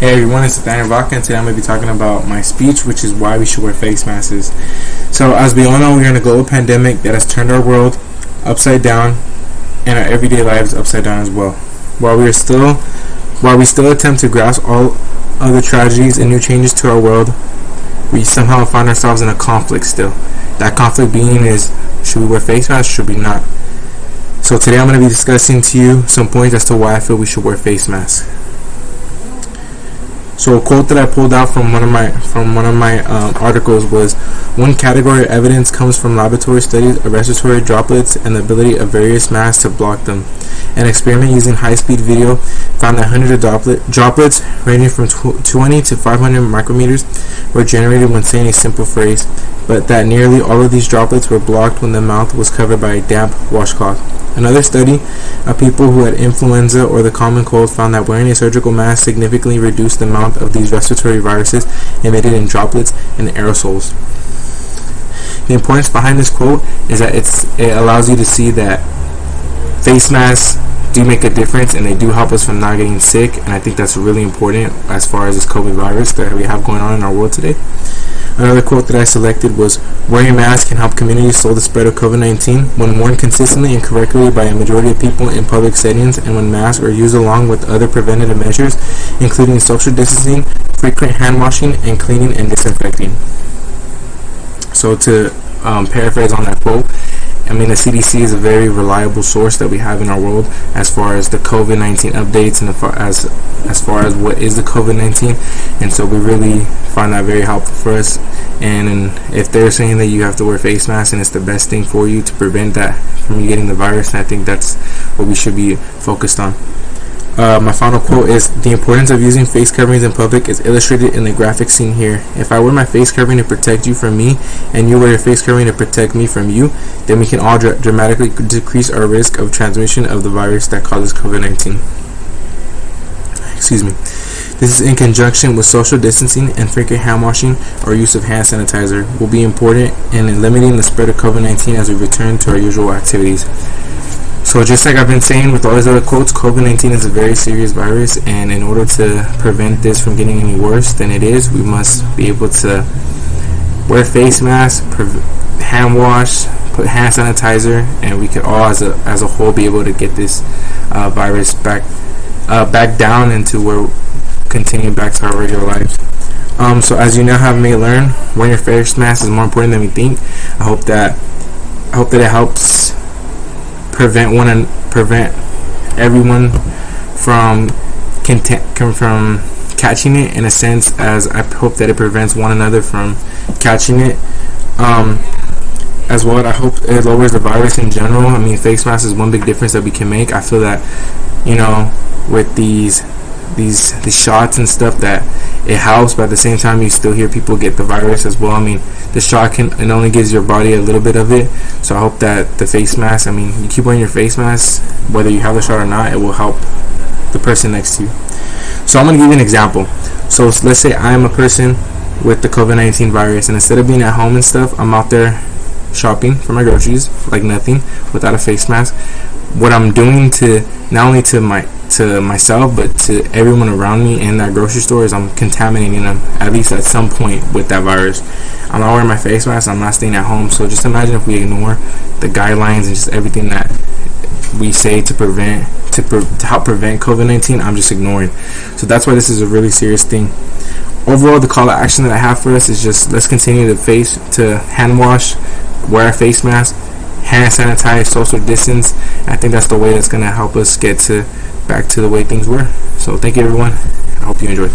Hey everyone, it's Nathaniel Vaca, and today I'm going to be talking about my speech, which is why we should wear face masks. So, as we all know, we're in a global pandemic that has turned our world upside down and our everyday lives upside down as well. While we still attempt to grasp all of the tragedies and new changes to our world, we somehow find ourselves in a conflict still. That conflict being is, should we wear face masks or should we not? So today I'm going to be discussing to you some points as to why I feel we should wear face masks. So a quote that I pulled out from one of my articles was, one category of evidence comes from laboratory studies of respiratory droplets and the ability of various masks to block them. An experiment using high-speed video found that hundreds of droplets ranging from 20 to 500 micrometers were generated when saying a simple phrase, but that nearly all of these droplets were blocked when the mouth was covered by a damp washcloth. Another study of people who had influenza or the common cold found that wearing a surgical mask significantly reduced the amount of these respiratory viruses emitted in droplets and aerosols. The importance behind this quote is that it allows you to see that face masks do make a difference and they do help us from not getting sick, and I think that's really important as far as this COVID virus that we have going on in our world today. Another quote that I selected was, wearing a mask can help communities slow the spread of COVID-19 when worn consistently and correctly by a majority of people in public settings, and when masks are used along with other preventative measures, including social distancing, frequent hand washing, and cleaning and disinfecting. So to paraphrase on that quote, I mean, the CDC is a very reliable source that we have in our world as far as the COVID-19 updates and as far as what is the COVID-19, and so we really find that very helpful for us. And if they're saying that you have to wear face masks and it's the best thing for you to prevent that from you getting the virus, I think that's what we should be focused on. My final quote is, the importance of using face coverings in public is illustrated in the graphic seen here. If I wear my face covering to protect you from me, and you wear your face covering to protect me from you, then we can all dramatically decrease our risk of transmission of the virus that causes COVID-19. Excuse me. This is in conjunction with social distancing and frequent hand washing or use of hand sanitizer will be important in limiting the spread of COVID-19 as we return to our usual activities. So just like I've been saying with all these other quotes, COVID-19 is a very serious virus, and in order to prevent this from getting any worse than it is, we must be able to wear face masks, hand wash, put hand sanitizer, and we could all as a whole be able to get this virus back down into where continue back to our regular lives. So as you now have may learn, wearing your face mask is more important than we think. I hope that it helps prevent everyone from catching it, in a sense, as I hope that it prevents one another from catching it. As well, I hope it lowers the virus in general. I mean, face masks is one big difference that we can make. I feel that, with these shots and stuff, that it helps, but at the same time you still hear people get the virus as well. I mean, the shot it only gives your body a little bit of it, so I hope that the face mask, I mean, you keep wearing your face mask whether you have the shot or not, it will help the person next to you. So I'm going to give you an example. So let's say I am a person with the COVID-19 virus, and instead of being at home and stuff, I'm out there shopping for my groceries like nothing without a face mask. What I'm doing to not only to myself but to everyone around me in that grocery store is I'm contaminating them at least at some point with that virus. I'm not wearing my face mask, I'm not staying at home. So just imagine if we ignore the guidelines and just everything that we say to help prevent COVID-19, I'm just ignoring. So that's why this is a really serious thing. Overall, the call to action that I have for us is just, let's continue to hand wash, wear a face mask, hand sanitize, social distance. I think that's the way that's going to help us get back to the way things were. So thank you everyone. I hope you enjoyed.